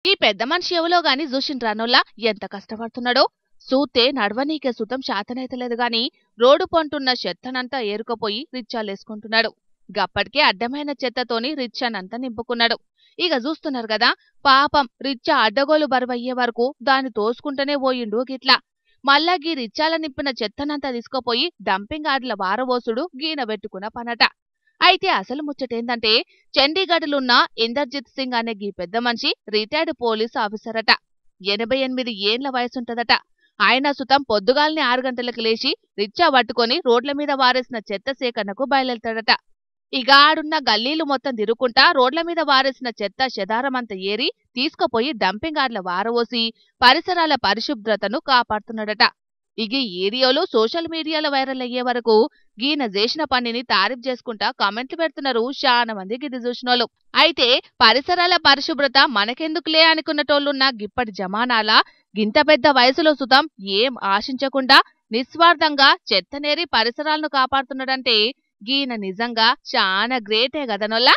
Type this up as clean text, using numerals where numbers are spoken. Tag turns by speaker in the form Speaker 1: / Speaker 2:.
Speaker 1: ఈ పెద్ద మనిషి ఎవలో గాని జూషిండ్రానోల్లా ఎంత కష్టపడుతున్నాడో. సూతే నడవనీకే సుతం శాతనైతలేదు గాని రోడ్డు పొంటున్న చెత్తనంతా ఏరుకపోయి రిచ్చాలేసుకుంటున్నాడు. గప్పటికే అడ్డమైన చెత్తతోని రిచ్చానంతా నింపుకున్నాడు. ఇక చూస్తున్నారు గదా, పాపం రిచ్చా అడ్డగోలు బరువయ్యే వరకు దాన్ని తోసుకుంటూనే పోయిండు గిట్లా. మళ్ళా గీ రిచ్చాల నింపిన చెత్తనంతా తీసుకుపోయి డంపింగ్ యార్డుల వారవోసుడు గీన పెట్టుకున్న పనట. అయితే అసలు ముచ్చటేందంటే, చండీగఢ్లున్న ఇందర్జిత్ సింగ్ అనే గీ పెద్ద మనిషి రిటైర్డ్ పోలీస్ ఆఫీసర్ అట. 88 ఏండ్ల వయసుంటదట. ఆయన సుతం పొద్దుగాల్ని 6 గంటలకు లేచి రిచ్చా పట్టుకొని రోడ్ల మీద వారేసిన చెత్త సేకరణకు బయలుదేరతాడట. ఇక ఆడున్న గల్లీలు మొత్తం తిరుక్కుంటా రోడ్ల మీద వారేసిన చెత్త చెదారమంతా ఏరి తీసుకుపోయి డంపింగ్ యార్డ్ల వారవోసి పరిసరాల పరిశుభ్రతను కాపాడుతున్నాడట. ఇక ఈ ఏరియాలో సోషల్ మీడియాలో వైరల్ అయ్యే వరకు గీన చేసిన పనిని తారీఫ్ చేసుకుంటా కామెంట్లు పెడుతున్నారు చాలా మంది గిది చూసినోళ్ళు. అయితే పరిసరాల పరిశుభ్రత మనకెందుకులే అనుకున్నటోళ్లున్న గిప్పటి జమానాల గింత పెద్ద వయసులో సుతం ఏం ఆశించకుండా నిస్వార్థంగా చెత్తనేరి పరిసరాలను కాపాడుతున్నాడంటే గీన నిజంగా చాలా గ్రేటే గదనొల్లా.